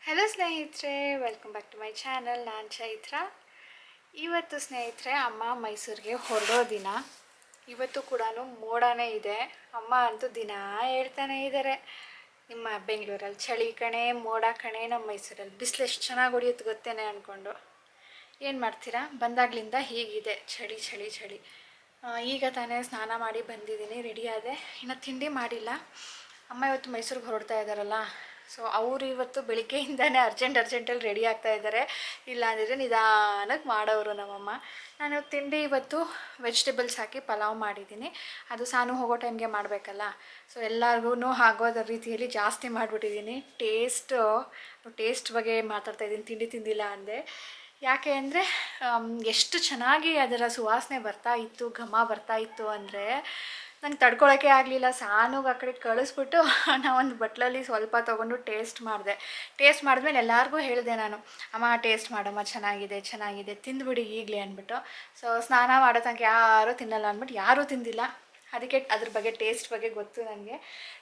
Hello ಸ್ನೇಹಿತರೆ, welcome back to my channel. ನಾನು ಚೈತ್ರ. ಇವತ್ತು ಸ್ನೇಹಿತರೆ ಅಮ್ಮ ಮೈಸೂರಿಗೆ ಹೊರಡೋ ದಿನ. ಇವತ್ತು ಕೂಡ ಮೋಡನೇ ಇದೆ. ಅಮ್ಮ ಅಂತೂ ದಿನ ಹೇಳ್ತಾನೆ ಇದ್ದಾರೆ, ನಿಮ್ಮ ಬೆಂಗಳೂರಲ್ಲಿ ಚಳಿ ಕಣೆ, ಮೋಡ ಕಣೆ, ನಮ್ಮ ಮೈಸೂರಲ್ಲಿ ಬಿಸಿಲು ಎಷ್ಟು ಚೆನ್ನಾಗಿ ಹೊಡಿಯುತ್ತೆ ಗೊತ್ತೇನೆ ಅಂದ್ಕೊಂಡು. ಏನು ಮಾಡ್ತೀರಾ, ಬಂದಾಗಲಿಂದ ಹೀಗಿದೆ, ಚಳಿ ಚಳಿ ಚಳಿ. ಈಗ ತಾನೇ ಸ್ನಾನ ಮಾಡಿ ಬಂದಿದ್ದೀನಿ, ರೆಡಿ ಆದೆ. ಇನ್ನು ತಿಂಡಿ ಮಾಡಿಲ್ಲ. ಅಮ್ಮ ಇವತ್ತು ಮೈಸೂರಿಗೆ ಹೊರಡ್ತಾ ಇದ್ದಾರಲ್ಲ, ಸೊ ಅವರು ಇವತ್ತು ಬೆಳಿಗ್ಗೆಯಿಂದನೇ ಅರ್ಜೆಂಟಲ್ಲಿ ರೆಡಿ ಆಗ್ತಾ ಇದ್ದಾರೆ. ಇಲ್ಲಾಂದರೆ ನಿಧಾನಕ್ಕೆ ಮಾಡೋರು ನಮ್ಮಮ್ಮ. ನಾನು ತಿಂಡಿ ಇವತ್ತು ವೆಜಿಟೇಬಲ್ಸ್ ಹಾಕಿ ಪಲಾವ್ ಮಾಡಿದ್ದೀನಿ. ಅದು ಸಾನು ಹೋಗೋ ಟೈಮ್ಗೆ ಮಾಡಬೇಕಲ್ಲ, ಸೊ ಎಲ್ಲರಿಗೂ ಆಗೋದ ರೀತಿಯಲ್ಲಿ ಜಾಸ್ತಿ ಮಾಡಿಬಿಟ್ಟಿದ್ದೀನಿ. ಟೇಸ್ಟ್ ಬಗ್ಗೆ ಮಾತಾಡ್ತಾಯಿದ್ದೀನಿ, ತಿಂಡಿ ತಿಂದಿಲ್ಲ ಅಂದೆ. ಯಾಕೆ ಅಂದರೆ ಎಷ್ಟು ಚೆನ್ನಾಗಿ ಅದರ ಸುವಾಸನೆ ಬರ್ತಾ ಇತ್ತು, ಘಮ ಬರ್ತಾ ಇತ್ತು ಅಂದರೆ ನಂಗೆ ತಡ್ಕೊಳೋಕ್ಕೆ ಆಗಲಿಲ್ಲ. ಸಾನುಗೆ ಆ ಕಡೆ ಕಳಿಸ್ಬಿಟ್ಟು ನಾವೊಂದು ಬಟ್ಲಲ್ಲಿ ಸ್ವಲ್ಪ ತೊಗೊಂಡು ಟೇಸ್ಟ್ ಮಾಡಿದ್ಮೇಲೆ ಎಲ್ಲರಿಗೂ ಹೇಳಿದೆ ನಾನು, ಅಮ್ಮ ಟೇಸ್ಟ್ ಮಾಡಮ್ಮ, ಚೆನ್ನಾಗಿದೆ ತಿಂದುಬಿಡಿ ಈಗಲೇ ಅಂದ್ಬಿಟ್ಟು. ಸೊ ಸ್ನಾನ ಮಾಡೋ ತನಕ ಯಾರೂ ತಿನ್ನಲ್ಲ ಅಂದ್ಬಿಟ್ಟು ಯಾರೂ ತಿಂದಿಲ್ಲ. ಅದಕ್ಕೆ ಅದ್ರ ಬಗ್ಗೆ ಟೇಸ್ಟ್ ಬಗ್ಗೆ ಗೊತ್ತು ನನಗೆ.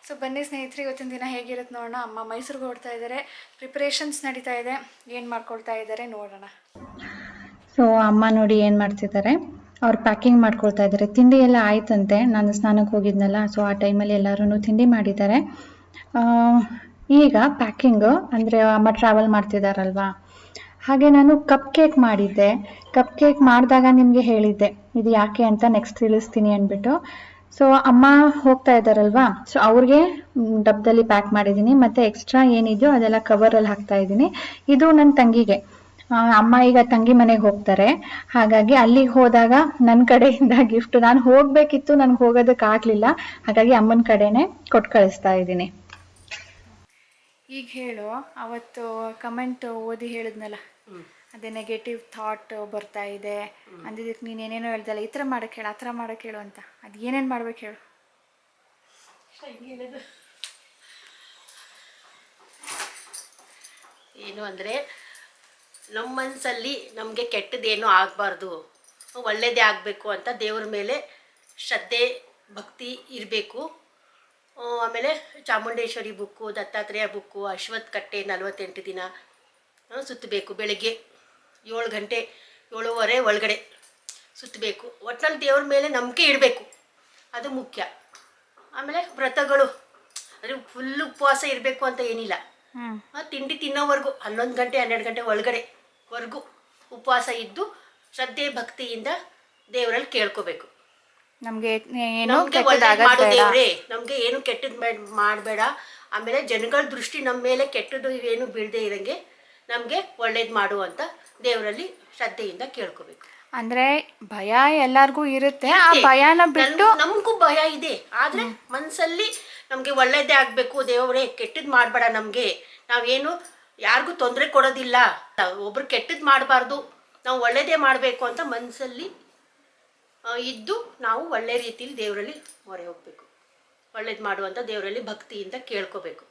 ಸೊ ಬನ್ನಿ ಸ್ನೇಹಿತರೆ, ಇವತ್ತಿನ ದಿನ ಹೇಗಿರುತ್ತೆ ನೋಡೋಣ. ಅಮ್ಮ ಮೈಸೂರಿಗೆ ಹೊರಡ್ತಾ ಇದ್ದಾರೆ, ಪ್ರಿಪ್ರೇಷನ್ಸ್ ನಡೀತಾ ಇದೆ, ಏನು ಮಾಡ್ಕೊಳ್ತಾ ಇದ್ದಾರೆ ನೋಡೋಣ. ಸೊ ಅಮ್ಮ ನೋಡಿ ಏನು ಮಾಡ್ತಿದ್ದಾರೆ, ಅವ್ರು ಪ್ಯಾಕಿಂಗ್ ಮಾಡ್ಕೊಳ್ತಾ ಇದ್ದಾರೆ. ತಿಂಡಿ ಎಲ್ಲ ಆಯ್ತಂತೆ, ನಾನು ಸ್ನಾನಕ್ಕೆ ಹೋಗಿದ್ನಲ್ಲ, ಸೊ ಆ ಟೈಮಲ್ಲಿ ಎಲ್ಲರೂ ತಿಂಡಿ ಮಾಡಿದ್ದಾರೆ. ಈಗ ಪ್ಯಾಕಿಂಗು ಅಂದರೆ ಅಮ್ಮ ಟ್ರಾವೆಲ್ ಮಾಡ್ತಿದ್ದಾರಲ್ವಾ, ಹಾಗೆ ನಾನು ಕಪ್ ಕೇಕ್ ಮಾಡಿದ್ದೆ. ಕಪ್ ಕೇಕ್ ಮಾಡಿದಾಗ ನಿಮಗೆ ಹೇಳಿದ್ದೆ ಇದು ಯಾಕೆ ಅಂತ ನೆಕ್ಸ್ಟ್ ತಿಳಿಸ್ತೀನಿ ಅಂದ್ಬಿಟ್ಟು. ಸೊ ಅಮ್ಮ ಹೋಗ್ತಾ ಇದ್ದಾರಲ್ವಾ, ಸೊ ಅವ್ರಿಗೆ ಡಬ್ಬದಲ್ಲಿ ಪ್ಯಾಕ್ ಮಾಡಿದ್ದೀನಿ, ಮತ್ತು ಎಕ್ಸ್ಟ್ರಾ ಏನಿದೆಯೋ ಅದೆಲ್ಲ ಕವರಲ್ಲಿ ಹಾಕ್ತಾ ಇದ್ದೀನಿ. ಇದು ನನ್ನ ತಂಗಿಗೆ. ಅಮ್ಮ ಈಗ ತಂಗಿ ಮನೆಗೆ ಹೋಗ್ತಾರೆ, ಹಾಗಾಗಿ ಅಲ್ಲಿಗೆ ಹೋದಾಗ ನನ್ನ ಕಡೆಯಿಂದ ಗಿಫ್ಟ್, ನಾನು ಹೋಗಬೇಕಿತ್ತು, ನನಗೆ ಹೋಗೋದಕ್ಕಾಗಲಿಲ್ಲ, ಹಾಗಾಗಿ ಅಮ್ಮನ ಕಡೆನೇ ಕೊಟ್ಟು ಕಳಿಸ್ತಾ ಇದ್ದೀನಿ. ಈಗ ಹೇಳು, ಅವತ್ತು ಕಮೆಂಟ್ ಓದಿ ಹೇಳಿದ್ನಲ್ಲ, ಅದೇ ನೆಗೆಟಿವ್ ಥಾಟ್ ಬರ್ತಾ ಇದೆ ಅಂದಿದ್ದಕ್ಕೆ ನೀನು ಏನೇನೋ ಹೇಳ್ದಲ್ಲ, ಈ ಥರ ಮಾಡೋಕ್ಕೆ ಹೇಳು, ಆ ಥರ ಮಾಡೋಕ್ಕೆ ಹೇಳು ಅಂತ. ಅದು ಏನೇನು ಮಾಡ್ಬೇಕು ಹೇಳು. ಏನು ಅಂದರೆ, ನಮ್ಮ ಮನಸ್ಸಲ್ಲಿ ನಮಗೆ ಕೆಟ್ಟದ್ದೇನೂ ಆಗಬಾರ್ದು, ಒಳ್ಳೆಯದೇ ಆಗಬೇಕು ಅಂತ ದೇವ್ರ ಮೇಲೆ ಶ್ರದ್ಧೆ ಭಕ್ತಿ ಇರಬೇಕು. ಆಮೇಲೆ ಚಾಮುಂಡೇಶ್ವರಿ ಬುಕ್ಕು, ದತ್ತಾತ್ರೇಯ ಬುಕ್ಕು, ಅಶ್ವತ್ಥ ಕಟ್ಟೆ 48 ದಿನ ಸುತ್ತಬೇಕು. ಬೆಳಗ್ಗೆ 7 ಗಂಟೆ 7:30 ಒಳಗಡೆ ಸುತ್ತಬೇಕು. ಒಟ್ಟಿನಲ್ಲಿ ದೇವ್ರ ಮೇಲೆ ನಂಬಿಕೆ ಇಡಬೇಕು, ಅದು ಮುಖ್ಯ. ಆಮೇಲೆ ವ್ರತಗಳು ಅಂದರೆ ಫುಲ್ಲು ಉಪವಾಸ ಇರಬೇಕು ಅಂತ ಏನಿಲ್ಲ. ತಿಂಡಿ ತಿನ್ನೋವರೆಗೂ 11 ಗಂಟೆ 12 ಗಂಟೆ ಒಳಗಡೆವರೆಗೂ ಉಪವಾಸ ಇದ್ದು ಶ್ರದ್ಧೆ ಭಕ್ತಿಯಿಂದ ದೇವರಲ್ಲಿ ಕೇಳ್ಕೋಬೇಕು. ನಮಗೆ ಮಾಡು ದೇವ್ರೇ, ನಮಗೆ ಏನು ಕೆಟ್ಟದ್ದು ಮಾಡಬೇಡ. ಆಮೇಲೆ ಜನಗಳ ದೃಷ್ಟಿ ನಮ್ಮ ಮೇಲೆ ಕೆಟ್ಟದ್ದು ಏನು ಬೀಳದೆ ಇರಂಗೆ ನಮಗೆ ಒಳ್ಳೇದು ಮಾಡು ಅಂತ ದೇವರಲ್ಲಿ ಶ್ರದ್ಧೆಯಿಂದ ಕೇಳ್ಕೋಬೇಕು. ಅಂದ್ರೆ ಭಯ ಎಲ್ಲರಿಗೂ ಇರುತ್ತೆ, ಆ ಭಯನ ಬಿಟ್ಟು ನಮಗೂ ಭಯ ಇದೆ, ಆದ್ರೆ ಮನಸ್ಸಲ್ಲಿ ನಮಗೆ ಒಳ್ಳೇದೇ ಆಗಬೇಕು, ದೇವರೇ ಕೆಟ್ಟದ್ದು ಮಾಡಬೇಡ, ನಮಗೆ ನಾವೇನು ಯಾರಿಗೂ ತೊಂದರೆ ಕೊಡೋದಿಲ್ಲ, ಒಬ್ರು ಕೆಟ್ಟದ್ದು ಮಾಡಬಾರ್ದು, ನಾವು ಒಳ್ಳೇದೇ ಮಾಡಬೇಕು ಅಂತ ಮನಸ್ಸಲ್ಲಿ ಇದ್ದು ನಾವು ಒಳ್ಳೆ ರೀತಿಯಲ್ಲಿ ದೇವರಲ್ಲಿ ಮೊರೆ ಹೋಗಬೇಕು. ಒಳ್ಳೇದು ಮಾಡುವಂಥ ದೇವರಲ್ಲಿ ಭಕ್ತಿಯಿಂದ ಕೇಳ್ಕೋಬೇಕು.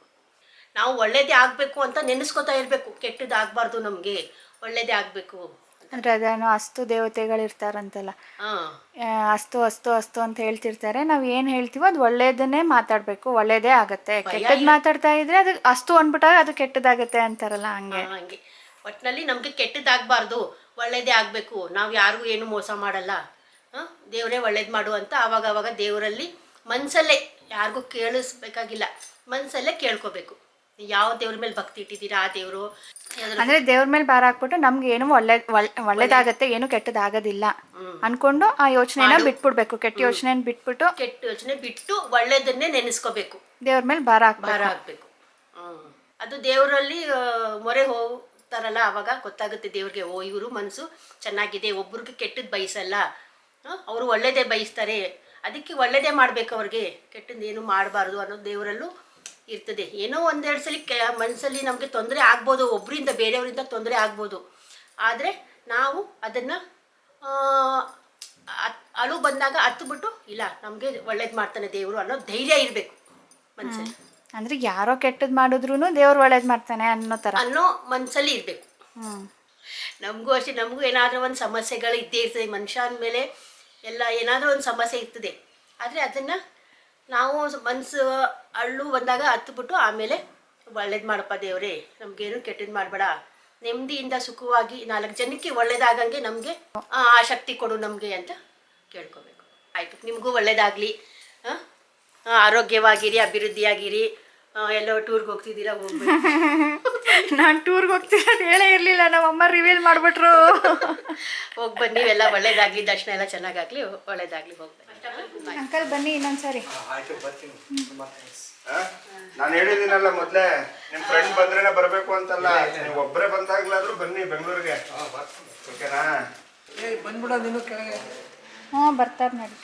ನಾವು ಒಳ್ಳೇದೇ ಆಗಬೇಕು ಅಂತ ನೆನೆಸ್ಕೊತಾ ಇರಬೇಕು, ಕೆಟ್ಟದ್ದು ಆಗಬಾರ್ದು, ನಮಗೆ ಒಳ್ಳೇದೇ ಆಗಬೇಕು. ಅಂದರೆ ಅದೇನೋ ಅಸ್ತು ದೇವತೆಗಳಿರ್ತಾರಂತಲ್ಲ, ಅಸ್ತು ಅಸ್ತು ಅಸ್ತು ಅಂತ ಹೇಳ್ತಿರ್ತಾರೆ. ನಾವು ಏನು ಹೇಳ್ತೀವೋ ಅದು ಒಳ್ಳೇದನ್ನೇ ಮಾತಾಡಬೇಕು, ಒಳ್ಳೇದೇ ಆಗುತ್ತೆ. ಕೆಟ್ಟದ್ದು ಮಾತಾಡ್ತಾ ಇದ್ರೆ ಅದು ಅಸ್ತು ಅಂದ್ಬಿಟ್ಟಾಗ ಅದು ಕೆಟ್ಟದಾಗತ್ತೆ ಅಂತಾರಲ್ಲ, ಹಂಗೆ ಒಟ್ಟಿನಲ್ಲಿ ನಮಗೆ ಕೆಟ್ಟದ್ದಾಗಬಾರ್ದು, ಒಳ್ಳೇದೇ ಆಗಬೇಕು. ನಾವು ಯಾರಿಗೂ ಏನು ಮೋಸ ಮಾಡಲ್ಲ, ದೇವರೇ ಒಳ್ಳೇದು ಮಾಡು ಅಂತ ಆವಾಗ ದೇವರಲ್ಲಿ ಮನಸ್ಸಲ್ಲೇ, ಯಾರಿಗೂ ಕೇಳಿಸ್ಬೇಕಾಗಿಲ್ಲ, ಮನಸ್ಸಲ್ಲೇ ಕೇಳ್ಕೋಬೇಕು. ಯಾವ ದೇವ್ರ ಮೇಲೆ ಭಕ್ತಿ ಇಟ್ಟಿದ್ದೀರಾ ಆ ದೇವರು, ಅಂದ್ರೆ ದೇವ್ರ ಮೇಲೆ ಭಾರ ಹಾಕ್ಬಿಟ್ಟು ನಮ್ಗೆ ಏನು ಒಳ್ಳೇದಾಗತ್ತೆ, ಏನು ಕೆಟ್ಟದಾಗೋದಿಲ್ಲ ಅನ್ಕೊಂಡು ಆ ಯೋಚನೆನ ಬಿಟ್ಬಿಡ್ಬೇಕು. ಕೆಟ್ಟ ಯೋಚನೆ ಬಿಟ್ಟು ಒಳ್ಳೇದನ್ನೇ ನೆನೆಸ್ಕೋಬೇಕು, ದೇವ್ರ ಮೇಲೆ ಭಾರ ಹಾಕ್ಬೇಕು. ಅದು ದೇವರಲ್ಲಿ ಮೊರೆ ಹೋಗ್ತಾರಲ್ಲ, ಅವಾಗ ಗೊತ್ತಾಗುತ್ತೆ ದೇವ್ರಿಗೆ, ಓ ಇವರು ಮನಸ್ಸು ಚೆನ್ನಾಗಿದೆ, ಒಬ್ರಿಗೆ ಕೆಟ್ಟದ್ದು ಬಯಸಲ್ಲ, ಅವರು ಒಳ್ಳೇದೇ ಬಯಸ್ತಾರೆ, ಅದಕ್ಕೆ ಒಳ್ಳೇದೇ ಮಾಡ್ಬೇಕು, ಅವ್ರಿಗೆ ಕೆಟ್ಟದ್ದೇನು ಮಾಡಬಾರ್ದು ಅನ್ನೋದು ದೇವರಲ್ಲೂ ಇರ್ತದೆ. ಏನೋ ಒಂದೆರಡು ಸಲ ಮನಸ್ಸಲ್ಲಿ ನಮಗೆ ತೊಂದರೆ ಆಗ್ಬೋದು, ಒಬ್ಬರಿಂದ ಬೇರೆಯವರಿಂದ ತೊಂದರೆ ಆಗ್ಬೋದು, ಆದರೆ ನಾವು ಅದನ್ನು ಅಳು ಬಂದಾಗ ಹತ್ತುಬಿಟ್ಟು ಇಲ್ಲ ನಮಗೆ ಒಳ್ಳೇದು ಮಾಡ್ತಾನೆ ದೇವರು ಅನ್ನೋ ಧೈರ್ಯ ಇರಬೇಕು ಮನಸ್ಸಲ್ಲಿ. ಅಂದರೆ ಯಾರೋ ಕೆಟ್ಟದ್ದು ಮಾಡಿದ್ರು ದೇವ್ರು ಒಳ್ಳೇದು ಮಾಡ್ತಾನೆ ಅನ್ನೋ ಮನಸ್ಸಲ್ಲಿ ಇರಬೇಕು. ನಮಗೂ ಅಷ್ಟೇ, ನಮಗೂ ಏನಾದರೂ ಒಂದು ಸಮಸ್ಯೆಗಳು ಇದ್ದೇ ಇರ್ತದೆ, ಮನುಷ್ಯನ ಮೇಲೆ ಎಲ್ಲ ಏನಾದರೂ ಒಂದು ಸಮಸ್ಯೆ ಇರ್ತದೆ, ಆದರೆ ಅದನ್ನು ನಾವು ಮನಸ್ಸು ಅಳ್ಳು ಬಂದಾಗ ಹತ್ತುಬಿಟ್ಟು ಆಮೇಲೆ ಒಳ್ಳೇದು ಮಾಡಪ್ಪ ದೇವ್ರೆ, ನಮಗೇನು ಕೆಟ್ಟದ್ದು ಮಾಡಬೇಡ, ನೆಮ್ಮದಿಯಿಂದ ಸುಖವಾಗಿ 4 ಜನಕ್ಕೆ ಒಳ್ಳೇದಾಗಂಗೆ ನಮಗೆ ಆ ಶಕ್ತಿ ಕೊಡು ನಮಗೆ ಅಂತ ಕೇಳ್ಕೊಬೇಕು. ಆಯಿತು, ನಿಮಗೂ ಒಳ್ಳೇದಾಗಲಿ, ಆರೋಗ್ಯವಾಗಿರಿ, ಅಭಿವೃದ್ಧಿಯಾಗಿರಿ. ಎಲ್ಲೋ ಟೂರ್ಗೆ ಹೋಗ್ತಿದ್ದೀರಾ, ಹೋಗ್ಬೇಕು. ನಾನು ಟೂರ್ಗೆ ಹೋಗ್ತಿರೋದು ಹೇಳೇ ಇರಲಿಲ್ಲ, ನಮ್ಮಮ್ಮ ರಿವೀಲ್ ಮಾಡಿಬಿಟ್ರು. ಹೋಗಿ ಬನ್ನಿ, ಎಲ್ಲ ಒಳ್ಳೇದಾಗಲಿ, ದರ್ಶನ ಎಲ್ಲ ಚೆನ್ನಾಗಾಗಲಿ, ಒಳ್ಳೇದಾಗಲಿ, ಹೋಗ್ಬನ್ನಿ. ಅಂಕಲ್ ಬನ್ನಿ ಇನ್ನೊಂದ್ಸರಿ. ನಾನು ಹೇಳಿದ್ದೀನಲ್ಲ ಮೊದಲೇ, ನಿಮ್ಮ ಫ್ರೆಂಡ್ ಬಂದ್ರೇನೆ ಬರಬೇಕು ಅಂತಲ್ಲ, ನೀವು ಒಬ್ಬರೇ ಬಂದಾಗ್ಲಾದ್ರೂ ಬನ್ನಿ ಬೆಂಗಳೂರಿಗೆ, ಓಕೆನಾ? ಬಂದ್ಬಿಡೋದು ಇನ್ನು ಕೆಳಗೆ. ಹ್ಞೂ ಬರ್ತಾರೆ ನೋಡಿ.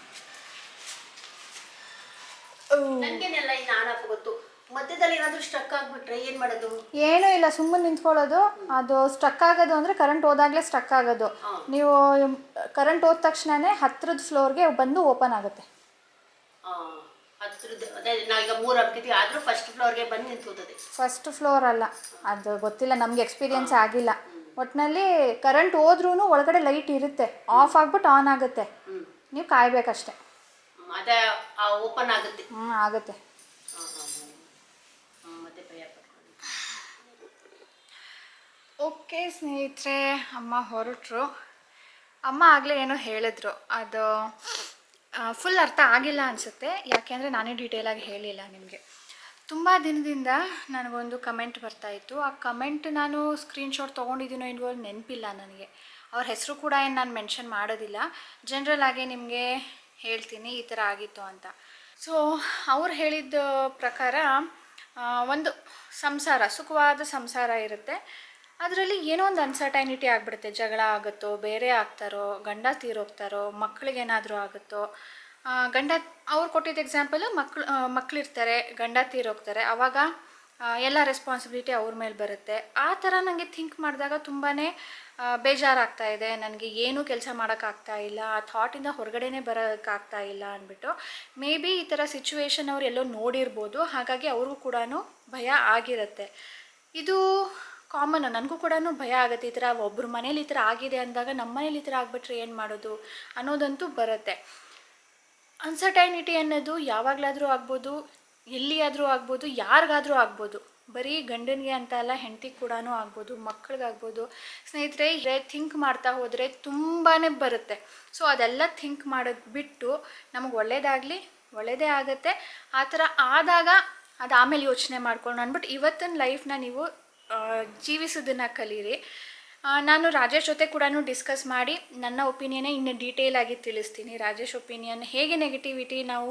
ನನಗೇನೆಲ್ಲ ಇನ್ನು ಆಡಕ್ಕೆ ಗೊತ್ತು. ಮಧ್ಯದಲ್ಲಿ ಏನಾದರೂ ಸ್ಟ್ರಕ್ ಆಗಿಬಿಟ್ರೆ ಏನು ಮಾಡೋದು? ಏನೂ ಇಲ್ಲ, ಸುಮ್ಮನೆ ನಿಂತ್ಕೊಳ್ಳೋದು. ಅದು ಸ್ಟ್ರಕ್ ಆಗೋದು ಅಂದರೆ ಕರೆಂಟ್ ಹೋದಾಗಲೇ ಸ್ಟ್ರಕ್ ಆಗೋದು. ನೀವು ಕರೆಂಟ್ ಹೋದ ತಕ್ಷಣವೇ 10th ಫ್ಲೋರ್ಗೆ ಬಂದು ಓಪನ್ ಆಗುತ್ತೆ. ಅದೇ ನಾವೀಗ 3 ಹಬ್ಬಿದ್ದೀವಿ, ಆದರೂ ಫಸ್ಟ್ ಫ್ಲೋರ್ಗೆ ಬಂದು ನಿಂತ್ಕೋತದೆ. ಫಸ್ಟ್ ಫ್ಲೋರ್ ಅಲ್ಲ, ಅದು ಗೊತ್ತಿಲ್ಲ, ನಮಗೆ ಎಕ್ಸ್ಪೀರಿಯನ್ಸ್ ಆಗಿಲ್ಲ. ಒಟ್ಟಿನಲ್ಲಿ ಕರೆಂಟ್ ಹೋದ್ರೂ ಒಳಗಡೆ ಲೈಟ್ ಇರುತ್ತೆ, ಆಫ್ ಆಗ್ಬಿಟ್ಟು ಆನ್ ಆಗುತ್ತೆ, ನೀವು ಕಾಯ್ಬೇಕಷ್ಟೆ. ಅದೇ ಓಪನ್ ಆಗುತ್ತೆ. ಆಗುತ್ತೆ. ಮತ್ತೆ ಭಯ ಪಡ್ಕೊಂಡು. ಓಕೆ ಸ್ನೇಹಿತರೆ, ಅಮ್ಮ ಹೊರಟರು. ಅಮ್ಮ ಆಗಲೇ ಏನೋ ಹೇಳಿದ್ರು, ಅದು ಫುಲ್ ಅರ್ಥ ಆಗಿಲ್ಲ ಅನಿಸುತ್ತೆ, ಯಾಕೆಂದರೆ ನಾನೇ ಡೀಟೇಲಾಗಿ ಹೇಳಿಲ್ಲ ನಿಮಗೆ. ತುಂಬ ದಿನದಿಂದ ನನಗೊಂದು ಕಮೆಂಟ್ ಬರ್ತಾಯಿತ್ತು. ಆ ಕಮೆಂಟ್ ನಾನು ಸ್ಕ್ರೀನ್ಶಾಟ್ ತೊಗೊಂಡಿದ್ದೀನೋ ಇಲ್ವೋ ನೆನಪಿಲ್ಲ ನನಗೆ. ಅವ್ರ ಹೆಸರು ಕೂಡ ಏನು ನಾನು ಮೆನ್ಷನ್ ಮಾಡೋದಿಲ್ಲ, ಜನರಲ್ ಆಗಿ ನಿಮಗೆ ಹೇಳ್ತೀನಿ ಈ ಥರ ಆಗಿತ್ತು ಅಂತ. ಸೊ ಅವ್ರು ಹೇಳಿದ್ದ ಪ್ರಕಾರ ಒಂದು ಸಂಸಾರ, ಸುಖವಾದ ಸಂಸಾರ ಇರುತ್ತೆ, ಅದರಲ್ಲಿ ಏನೋ ಒಂದು ಅನ್ಸರ್ಟೈನಿಟಿ ಆಗಿಬಿಡುತ್ತೆ. ಜಗಳ ಆಗುತ್ತೋ, ಬೇರೆ ಆಗ್ತಾರೋ, ಗಂಡ ತೀರೋಗ್ತಾರೋ, ಮಕ್ಕಳಿಗೇನಾದರೂ ಆಗುತ್ತೋ. ಅವ್ರು ಕೊಟ್ಟಿದ್ದ ಎಕ್ಸಾಂಪಲು, ಮಕ್ಕಳಿರ್ತಾರೆ, ಗಂಡ ತೀರೋಗ್ತಾರೆ, ಆವಾಗ ಎಲ್ಲ ರೆಸ್ಪಾನ್ಸಿಬಿಲಿಟಿ ಅವ್ರ ಮೇಲೆ ಬರುತ್ತೆ. ಆ ಥರ ನನಗೆ ಥಿಂಕ್ ಮಾಡಿದಾಗ ತುಂಬಾ ಬೇಜಾರಾಗ್ತಾ ಇದೆ, ನನಗೆ ಏನೂ ಕೆಲಸ ಮಾಡೋಕ್ಕಾಗ್ತಾ ಇಲ್ಲ, ಆ ಥಾಟಿಂದ ಹೊರಗಡೆನೇ ಬರೋಕ್ಕಾಗ್ತಾ ಇಲ್ಲ ಅಂದ್ಬಿಟ್ಟು. ಮೇ ಬಿ ಈ ಥರ ಸಿಚುವೇಶನ್ ಅವ್ರು ಎಲ್ಲೋ ನೋಡಿರ್ಬೋದು, ಹಾಗಾಗಿ ಅವ್ರಿಗೂ ಕೂಡ ಭಯ ಆಗಿರುತ್ತೆ. ಇದು ಕಾಮನ್, ನನಗೂ ಕೂಡ ಭಯ ಆಗುತ್ತೆ. ಈ ಥರ ಒಬ್ಬರ ಮನೇಲಿ ಈ ಥರ ಆಗಿದೆ ಅಂದಾಗ ನಮ್ಮ ಮನೇಲಿ ಈ ಥರ ಆಗಿಬಿಟ್ರೆ ಏನು ಮಾಡೋದು ಅನ್ನೋದಂತೂ ಬರುತ್ತೆ. ಅನ್ಸರ್ಟೈನಿಟಿ ಅನ್ನೋದು ಯಾವಾಗಲಾದರೂ ಆಗ್ಬೋದು, ಎಲ್ಲಿಯಾದರೂ ಆಗ್ಬೋದು, ಯಾರಿಗಾದರೂ ಆಗ್ಬೋದು. ಬರೀ ಗಂಡನಿಗೆ ಅಂತ ಅಲ್ಲ, ಹೆಂಡತಿಗೆ ಕೂಡ ಆಗ್ಬೋದು, ಮಕ್ಕಳಿಗಾಗ್ಬೋದು. ಸ್ನೇಹಿತರೆ, ಥಿಂಕ್ ಮಾಡ್ತಾ ಹೋದರೆ ತುಂಬಾ ಬರುತ್ತೆ. ಸೊ ಅದೆಲ್ಲ ಥಿಂಕ್ ಮಾಡೋದು ಬಿಟ್ಟು ನಮಗೆ ಒಳ್ಳೆಯದೇ ಆಗುತ್ತೆ. ಆ ಥರ ಆದಾಗ ಅದು ಆಮೇಲೆ ಯೋಚನೆ ಮಾಡ್ಕೊಂಡು ಅಂದ್ಬಿಟ್ಟು ಇವತ್ತಿನ ಲೈಫ್ನ ನೀವು ಜೀವಿಸೋದನ್ನು ಕಲೀರಿ. ನಾನು ರಾಜೇಶ್ ಜೊತೆ ಕೂಡ ಡಿಸ್ಕಸ್ ಮಾಡಿ ನನ್ನ ಒಪಿನಿಯನ್ನೇ ಇನ್ನು ಡೀಟೇಲಾಗಿ ತಿಳಿಸ್ತೀನಿ. ರಾಜೇಶ್ ಒಪಿನಿಯನ್ ಹೇಗೆ ನೆಗೆಟಿವಿಟಿ ನಾವು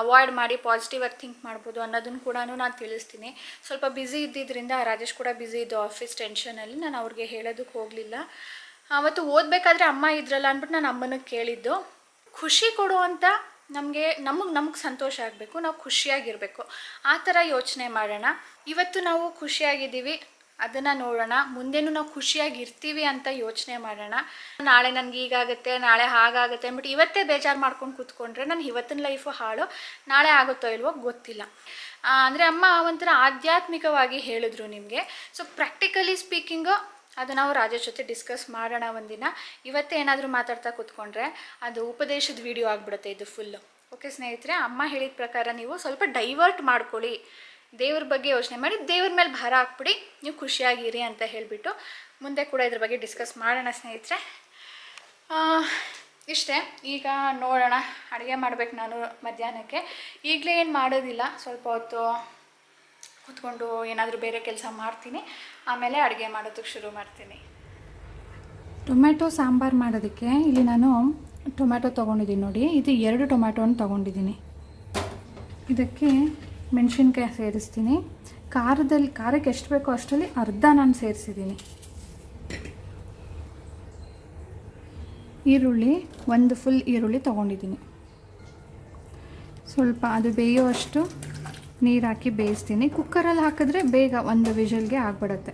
ಅವಾಯ್ಡ್ ಮಾಡಿ ಪಾಸಿಟಿವಾಗಿ ಥಿಂಕ್ ಮಾಡ್ಬೋದು ಅನ್ನೋದನ್ನು ಕೂಡ ನಾನು ತಿಳಿಸ್ತೀನಿ. ಸ್ವಲ್ಪ ಬ್ಯುಸಿ ಇದ್ದಿದ್ದರಿಂದ, ರಾಜೇಶ್ ಕೂಡ ಬ್ಯುಸಿ ಇದ್ದು ಆಫೀಸ್ ಟೆನ್ಷನಲ್ಲಿ, ನಾನು ಅವ್ರಿಗೆ ಹೇಳೋದಕ್ಕೆ ಹೋಗಲಿಲ್ಲ. ಅವತ್ತು ಓದಬೇಕಾದ್ರೆ ಅಮ್ಮ ಇದ್ರಲ್ಲ ಅಂದ್ಬಿಟ್ಟು ನಾನು ಅಮ್ಮನಿಗೆ ಕೇಳಿದ್ದು. ಖುಷಿ ಕೊಡುವಂಥ ನಮಗೆ ಸಂತೋಷ ಆಗಬೇಕು, ನಾವು ಖುಷಿಯಾಗಿರಬೇಕು, ಆ ಥರ ಯೋಚನೆ ಮಾಡೋಣ. ಇವತ್ತು ನಾವು ಖುಷಿಯಾಗಿದ್ದೀವಿ, ಅದನ್ನು ನೋಡೋಣ. ಮುಂದೇನು ನಾವು ಖುಷಿಯಾಗಿರ್ತೀವಿ ಅಂತ ಯೋಚನೆ ಮಾಡೋಣ. ನಾಳೆ ನನಗೆ ಹೀಗಾಗುತ್ತೆ, ನಾಳೆ ಹಾಗಾಗುತ್ತೆ ಅಂದ್ಬಿಟ್ಟು ಇವತ್ತೇ ಬೇಜಾರು ಮಾಡ್ಕೊಂಡು ಕೂತ್ಕೊಂಡ್ರೆ ನನ್ನ ಇವತ್ತಿನ ಲೈಫು ಹಾಳು, ನಾಳೆ ಆಗುತ್ತೋ ಇಲ್ವೋ ಗೊತ್ತಿಲ್ಲ. ಅಂದರೆ ಅಮ್ಮ ಒಂಥರ ಆಧ್ಯಾತ್ಮಿಕವಾಗಿ ಹೇಳಿದ್ರು ನಿಮಗೆ. ಸೊ ಪ್ರಾಕ್ಟಿಕಲಿ ಸ್ಪೀಕಿಂಗು ಅದು ನಾವು ರಾಜೇಶ್ ಜೊತೆ ಡಿಸ್ಕಸ್ ಮಾಡೋಣ ಒಂದಿನ. ಇವತ್ತೇ ಏನಾದರೂ ಮಾತಾಡ್ತಾ ಕೂತ್ಕೊಂಡ್ರೆ ಅದು ಉಪದೇಶದ ವಿಡಿಯೋ ಆಗಿಬಿಡುತ್ತೆ ಇದು ಫುಲ್ಲು. ಓಕೆ ಸ್ನೇಹಿತರೆ, ಅಮ್ಮ ಹೇಳಿದ ಪ್ರಕಾರ ನೀವು ಸ್ವಲ್ಪ ಡೈವರ್ಟ್ ಮಾಡ್ಕೊಳ್ಳಿ, ದೇವ್ರ ಬಗ್ಗೆ ಯೋಚನೆ ಮಾಡಿ, ದೇವ್ರ ಮೇಲೆ ಭಾರ ಹಾಕ್ಬಿಡಿ, ನೀವು ಖುಷಿಯಾಗಿರಿ ಅಂತ ಹೇಳಿಬಿಟ್ಟು ಮುಂದೆ ಕೂಡ ಇದ್ರ ಬಗ್ಗೆ ಡಿಸ್ಕಸ್ ಮಾಡೋಣ ಸ್ನೇಹಿತರೆ. ಇಷ್ಟೇ. ಈಗ ನೋಡೋಣ, ಅಡುಗೆ ಮಾಡ್ಬೇಕು ನಾನು ಮಧ್ಯಾಹ್ನಕ್ಕೆ. ಈಗಲೇ ಏನು ಮಾಡೋದಿಲ್ಲ, ಸ್ವಲ್ಪ ಹೊತ್ತು ಕೂತ್ಕೊಂಡು ಏನಾದರೂ ಬೇರೆ ಕೆಲಸ ಮಾಡ್ತೀನಿ, ಆಮೇಲೆ ಅಡುಗೆ ಮಾಡೋದಕ್ಕೆ ಶುರು ಮಾಡ್ತೀನಿ. ಟೊಮ್ಯಾಟೊ ಸಾಂಬಾರು ಮಾಡೋದಕ್ಕೆ ಇಲ್ಲಿ ನಾನು ಟೊಮ್ಯಾಟೊ ತೊಗೊಂಡಿದ್ದೀನಿ ನೋಡಿ, ಇದು 2 ಟೊಮ್ಯಾಟೊನ ತೊಗೊಂಡಿದ್ದೀನಿ. ಇದಕ್ಕೆ ಮೆಣಸಿನ್ಕಾಯಿ ಸೇರಿಸ್ತೀನಿ. ಖಾರಕ್ಕೆ ಎಷ್ಟು ಬೇಕೋ ಅಷ್ಟರಲ್ಲಿ ಅರ್ಧ ನಾನು ಸೇರಿಸಿದ್ದೀನಿ. ಈರುಳ್ಳಿ, 1 ಫುಲ್ ಈರುಳ್ಳಿ ತೊಗೊಂಡಿದ್ದೀನಿ. ಸ್ವಲ್ಪ ಅದು ಬೇಯುವಷ್ಟು ನೀರು ಹಾಕಿ ಬೇಯಿಸ್ತೀನಿ. ಕುಕ್ಕರಲ್ಲಿ ಹಾಕಿದ್ರೆ ಬೇಗ 1 ವಿಷಲ್ಗೆ ಆಗಿಬಿಡುತ್ತೆ.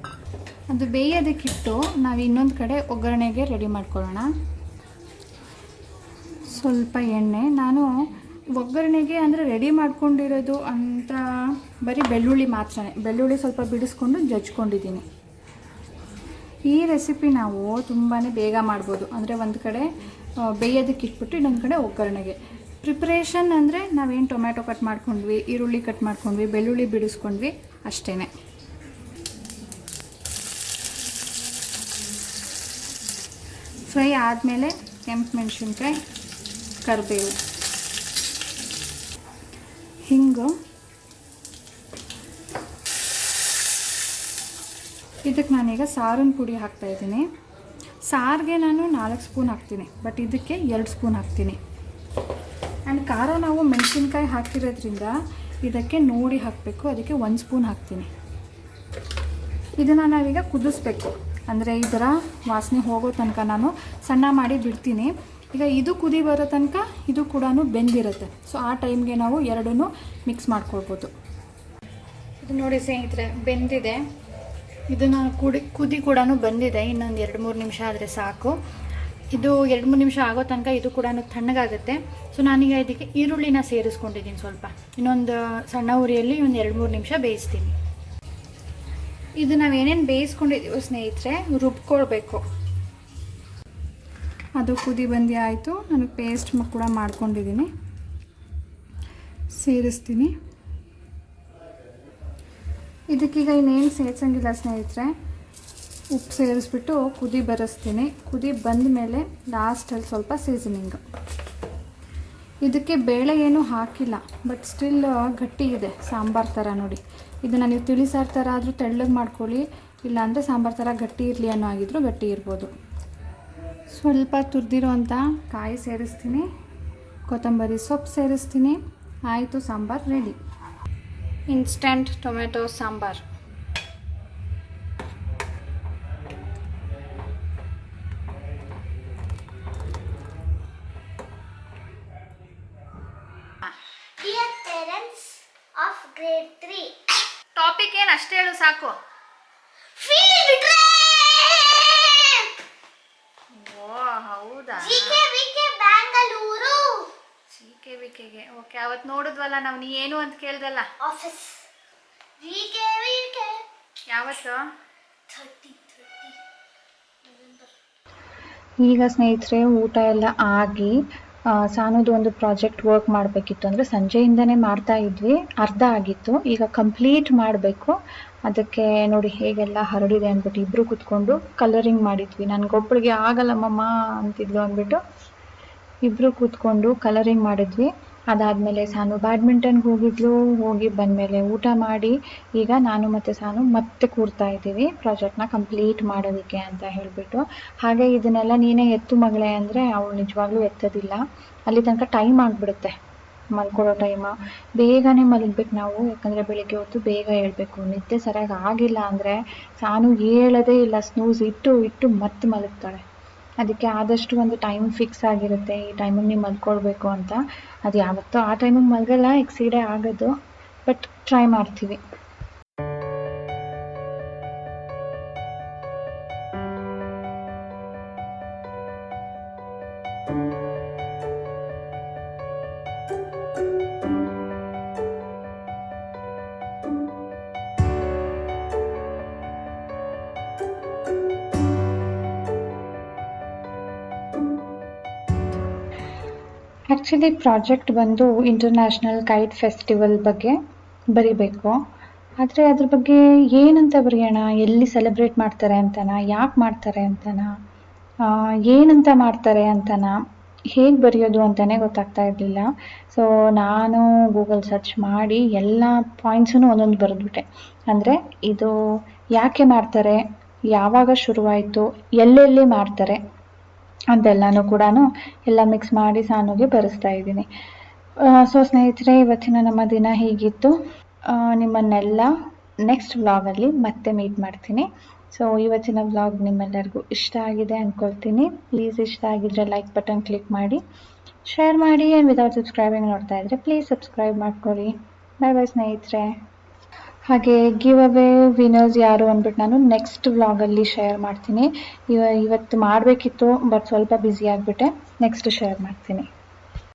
ಅದು ಬೇಯೋದಕ್ಕಿಟ್ಟು ನಾವು ಇನ್ನೊಂದು ಕಡೆ ಒಗ್ಗರಣೆಗೆ ರೆಡಿ ಮಾಡ್ಕೊಳ್ಳೋಣ. ಸ್ವಲ್ಪ ಎಣ್ಣೆ, ನಾನು ಒಗ್ಗರಣೆಗೆ ಅಂದರೆ ರೆಡಿ ಮಾಡ್ಕೊಂಡಿರೋದು ಅಂತ ಬರೀ ಬೆಳ್ಳುಳ್ಳಿ ಮಾತ್ರನೇ, ಬೆಳ್ಳುಳ್ಳಿ ಸ್ವಲ್ಪ ಬಿಡಿಸ್ಕೊಂಡು ಜಜ್ಕೊಂಡಿದ್ದೀನಿ. ಈ ರೆಸಿಪಿ ನಾವು ತುಂಬಾ ಬೇಗ ಮಾಡ್ಬೋದು. ಅಂದರೆ ಒಂದು ಕಡೆ ಬೇಯೋದಕ್ಕೆ ಇಟ್ಬಿಟ್ಟು ಇನ್ನೊಂದು ಕಡೆ ಒಗ್ಗರಣೆಗೆ. ಪ್ರಿಪ್ರೇಷನ್ ಅಂದರೆ ನಾವೇನು ಟೊಮ್ಯಾಟೊ ಕಟ್ ಮಾಡ್ಕೊಂಡ್ವಿ, ಈರುಳ್ಳಿ ಕಟ್ ಮಾಡ್ಕೊಂಡ್ವಿ, ಬೆಳ್ಳುಳ್ಳಿ ಬಿಡಿಸ್ಕೊಂಡ್ವಿ, ಅಷ್ಟೇ. ಫ್ರೈ ಆದಮೇಲೆ ಕೆಂಪು ಮೆಣಸಿನ್ಕಾಯಿ, ಕರಿಬೇವು, ಹಿಂಗು, ಇದಕ್ಕೆ ನಾನೀಗ ಸಾರಿನ ಪುಡಿ ಹಾಕ್ತಾಯಿದ್ದೀನಿ. ಸಾರಿಗೆ ನಾನು 4 ಸ್ಪೂನ್ ಹಾಕ್ತೀನಿ, ಬಟ್ ಇದಕ್ಕೆ 2 ಸ್ಪೂನ್ ಹಾಕ್ತೀನಿ. ಆ್ಯಂಡ್ ಖಾರ ನಾವು ಮೆಣಸಿನ್ಕಾಯಿ ಹಾಕಿರೋದ್ರಿಂದ ಇದಕ್ಕೆ ನೋಡಿ ಹಾಕಬೇಕು, ಅದಕ್ಕೆ 1 ಸ್ಪೂನ್ ಹಾಕ್ತೀನಿ. ಇದನ್ನು ನಾವೀಗ ಕುದಿಸ್ಬೇಕು, ಅಂದರೆ ಇದರ ವಾಸನೆ ಹೋಗೋ ತನಕ ನಾನು ಸಣ್ಣ ಮಾಡಿ ಬಿಡ್ತೀನಿ. ಈಗ ಇದು ಕುದಿ ಬರೋ ತನಕ ಇದು ಕೂಡ ಬೆಂದಿರುತ್ತೆ. ಸೊ ಆ ಟೈಮ್ಗೆ ನಾವು ಎರಡನ್ನೂ ಮಿಕ್ಸ್ ಮಾಡ್ಕೊಳ್ಬೋದು. ಇದು ನೋಡಿ ಸ್ನೇಹಿತರೆ, ಬೆಂದಿದೆ. ಇದನ್ನು ಕುದಿ ಕೂಡ ಬಂದಿದೆ. ಇನ್ನೊಂದು 2-3 ನಿಮಿಷ ಆದರೆ ಸಾಕು. ಇದು 2-3 ನಿಮಿಷ ಆಗೋ ತನಕ ಇದು ಕೂಡ ತಣ್ಣಗಾಗುತ್ತೆ. ಸೊ ನಾನೀಗ ಇದಕ್ಕೆ ಈರುಳ್ಳಿನ ಸೇರಿಸ್ಕೊಂಡಿದ್ದೀನಿ ಸ್ವಲ್ಪ. ಇನ್ನೊಂದು ಸಣ್ಣ ಉರಿಯಲ್ಲಿ ಒಂದು 2-3 ನಿಮಿಷ ಬೇಯಿಸ್ತೀನಿ. ಇದು ನಾವೇನೇನು ಬೇಯಿಸ್ಕೊಂಡಿದ್ದೀವೋ ಸ್ನೇಹಿತರೆ ರುಬ್ಕೊಳ್ಬೇಕು. ಅದು ಕುದಿ ಬಂದು ಆಯಿತು. ನಾನು ಪೇಸ್ಟ್ ಕೂಡ ಮಾಡ್ಕೊಂಡಿದ್ದೀನಿ, ಸೇರಿಸ್ತೀನಿ. ಇದಕ್ಕೀಗ ಇನ್ನೇನು ಸೇರಿಸಂಗಿಲ್ಲ ಸ್ನೇಹಿತರೆ. ಉಪ್ಪು ಸೇರಿಸ್ಬಿಟ್ಟು ಕುದಿ ಬರೆಸ್ತೀನಿ. ಕುದಿ ಬಂದ ಮೇಲೆ ಲಾಸ್ಟಲ್ಲಿ ಸ್ವಲ್ಪ ಸೀಸನಿಂಗ್. ಇದಕ್ಕೆ ಬೇಳೆ ಏನೂ ಹಾಕಿಲ್ಲ, ಬಟ್ ಸ್ಟಿಲ್ ಗಟ್ಟಿ ಇದೆ, ಸಾಂಬಾರು ಥರ ನೋಡಿ. ಇದನ್ನು ನೀವು ತಿಳಿಸಾರು ಥರ ಆದರೂ ತೆಳ್ಳಗೆ ಮಾಡ್ಕೊಳ್ಳಿ, ಇಲ್ಲಾಂದರೆ ಸಾಂಬಾರು ಥರ ಗಟ್ಟಿ ಇರಲಿ ಅನ್ನೋ ಆಗಿದ್ರೂ ಗಟ್ಟಿ ಇರ್ಬೋದು. ಸ್ವಲ್ಪ ತುರಿದಿರೋ ಅಂಥ ಕಾಯಿ ಸೇರಿಸ್ತೀನಿ, ಕೊತ್ತಂಬರಿ ಸೊಪ್ಪು ಸೇರಿಸ್ತೀನಿ. ಆಯಿತು, sambar ready. Instant tomato sambar. Dear parents of grade 3, topic ಏನು ಅಷ್ಟೇ ಹೇಳು ಸಾಕು. field trip! ಓ ಹೌದಾ, GKVK ಬ್ಯಾಂಗಲೂರು. GKVKಗೆ ಓಕೆ. ಅವತ್ತು ನೋಡಿದ್ವಲ್ಲ ನಾವು, ನೀ ಏನು ಅಂತ ಕೇಳ್ದಲ್ಲ. ಆಫೀಸ್ GKVK ಯಾವತ್ತು? 30 November. ಈಗ ಸ್ನೇಹಿತರೆ ಊಟ ಎಲ್ಲ ಆಗಿ ಸಾನುದು ಒಂದು ಪ್ರಾಜೆಕ್ಟ್ ವರ್ಕ್ ಮಾಡಬೇಕಿತ್ತು. ಅಂದರೆ ಸಂಜೆಯಿಂದನೇ ಮಾಡ್ತಾ ಇದ್ವಿ, ಅರ್ಧ ಆಗಿತ್ತು. ಈಗ ಕಂಪ್ಲೀಟ್ ಮಾಡಬೇಕು. ಅದಕ್ಕೆ ನೋಡಿ ಹೇಗೆಲ್ಲ ಹರಡಿದೆ ಅಂದ್ಬಿಟ್ಟು ಇಬ್ಬರು ಕೂತ್ಕೊಂಡು ಕಲರಿಂಗ್ ಮಾಡಿದ್ವಿ. ನನಗೊಬ್ಬಳಿಗೆ ಆಗಲ್ಲಮ್ಮಮ್ಮ ಅಂತಿದ್ಲು ಅಂದ್ಬಿಟ್ಟು ಇಬ್ಬರು ಕೂತ್ಕೊಂಡು ಕಲರಿಂಗ್ ಮಾಡಿದ್ವಿ. ಅದಾದಮೇಲೆ ಸಾನು ಬ್ಯಾಡ್ಮಿಂಟನ್ಗೆ ಹೋಗಿದ್ಲು. ಹೋಗಿ ಬಂದಮೇಲೆ ಊಟ ಮಾಡಿ ಈಗ ನಾನು ಮತ್ತು ಸಾನು ಮತ್ತೆ ಕೂರ್ತಾ ಇದ್ದೀವಿ ಪ್ರಾಜೆಕ್ಟ್ನ ಕಂಪ್ಲೀಟ್ ಮಾಡೋದಕ್ಕೆ ಅಂತ ಹೇಳಿಬಿಟ್ಟು. ಹಾಗೆ ಇದನ್ನೆಲ್ಲ ನೀನೇ ಎತ್ತು ಮಗಳೇ ಅಂದರೆ ಅವಳು ನಿಜವಾಗ್ಲೂ ಎತ್ತೋದಿಲ್ಲ. ಅಲ್ಲಿ ತನಕ ಟೈಮ್ ಆಗಿಬಿಡುತ್ತೆ, ಮಲ್ಕೊಳ್ಳೋ ಟೈಮು. ಬೇಗನೆ ಮಲಗಬೇಕು ನಾವು, ಯಾಕಂದರೆ ಬೆಳಿಗ್ಗೆ ಹೊತ್ತು ಬೇಗ ಹೇಳ್ಬೇಕು. ನಿದ್ದೆ ಸರಿಯಾಗಿ ಆಗಿಲ್ಲ ಅಂದರೆ ಸಾನು ಹೇಳೋದೇ ಇಲ್ಲ, ಸ್ನೂಸ್ ಇಟ್ಟು ಮತ್ತೆ ಮಲಗ್ತಾಳೆ. ಅದಕ್ಕೆ ಆದಷ್ಟು ಒಂದು ಟೈಮ್ ಫಿಕ್ಸ್ ಆಗಿರುತ್ತೆ, ಈ ಟೈಮಿಗೆ ನೀವು ಮಲ್ಕೊಳ್ಬೇಕು ಅಂತ. ಅದು ಯಾವತ್ತೂ ಆ ಟೈಮಿಗೆ ಮಲಗಲ್ಲ, ಎಕ್ಸೀಡೇ ಆಗೋದು, ಬಟ್ ಟ್ರೈ ಮಾಡ್ತೀವಿ. ಆ್ಯಕ್ಚುಲಿ ಪ್ರಾಜೆಕ್ಟ್ ಬಂದು ಇಂಟರ್ನ್ಯಾಷನಲ್ ಕೈಟ್ ಫೆಸ್ಟಿವಲ್ ಬಗ್ಗೆ ಬರಿಬೇಕು. ಆದರೆ ಅದ್ರ ಬಗ್ಗೆ ಏನಂತ ಬರೆಯೋಣ, ಎಲ್ಲಿ ಸೆಲೆಬ್ರೇಟ್ ಮಾಡ್ತಾರೆ ಅಂತನಾ, ಯಾಕೆ ಮಾಡ್ತಾರೆ ಅಂತನಾ, ಏನಂತ ಮಾಡ್ತಾರೆ ಅಂತನಾ, ಹೇಗೆ ಬರೆಯೋದು ಅಂತಲೇ ಗೊತ್ತಾಗ್ತಾ ಇರಲಿಲ್ಲ. ಸೊ ನಾನು ಗೂಗಲ್ ಸರ್ಚ್ ಮಾಡಿ ಎಲ್ಲ ಪಾಯಿಂಟ್ಸನ್ನು ಒಂದೊಂದು ಬರೆದ್ಬಿಟ್ಟೆ. ಅಂದರೆ ಇದು ಯಾಕೆ ಮಾಡ್ತಾರೆ, ಯಾವಾಗ ಶುರುವಾಯಿತು, ಎಲ್ಲೆಲ್ಲಿ ಮಾಡ್ತಾರೆ ಅಂತೆಲ್ಲನೂ ಕೂಡ ಎಲ್ಲ ಮಿಕ್ಸ್ ಮಾಡಿ ಸಾನುಗೆ ಬರೆಸ್ತಾ ಇದ್ದೀನಿ. ಸೊ ಸ್ನೇಹಿತರೆ, ಇವತ್ತಿನ ನಮ್ಮ ದಿನ ಹೀಗಿತ್ತು. ನಿಮ್ಮನ್ನೆಲ್ಲ ನೆಕ್ಸ್ಟ್ ವ್ಲಾಗಲ್ಲಿ ಮತ್ತೆ ಮೀಟ್ ಮಾಡ್ತೀನಿ. ಸೊ ಇವತ್ತಿನ ವ್ಲಾಗ್ ನಿಮ್ಮೆಲ್ಲರಿಗೂ ಇಷ್ಟ ಆಗಿದೆ ಅಂದ್ಕೊಳ್ತೀನಿ. ಪ್ಲೀಸ್ ಇಷ್ಟ ಆಗಿದ್ದರೆ ಲೈಕ್ ಬಟನ್ ಕ್ಲಿಕ್ ಮಾಡಿ, ಶೇರ್ ಮಾಡಿ. ಆ್ಯಂಡ್ ವಿದೌಟ್ ಸಬ್ಸ್ಕ್ರೈಬಿಂಗ್ ನೋಡ್ತಾ ಇದ್ದರೆ ಪ್ಲೀಸ್ ಸಬ್ಸ್ಕ್ರೈಬ್ ಮಾಡ್ಕೊಳ್ಳಿ. ಬಾಯ್ ಬಾಯ್ ಸ್ನೇಹಿತರೆ. ಹಾಗೆ ಗಿವ್ ಅವೇ ವಿನ್ನರ್ಸ್ ಯಾರು ಅಂದ್ಬಿಟ್ಟು ನಾನು ನೆಕ್ಸ್ಟ್ ವ್ಲಾಗಲ್ಲಿ ಶೇರ್ ಮಾಡ್ತೀನಿ. ಇವತ್ತು ಮಾಡಬೇಕಿತ್ತು, ಬಟ್ ಸ್ವಲ್ಪ ಬ್ಯುಸಿ ಆಗಿಬಿಟ್ಟೆ. ನೆಕ್ಸ್ಟ್ ಶೇರ್ ಮಾಡ್ತೀನಿ.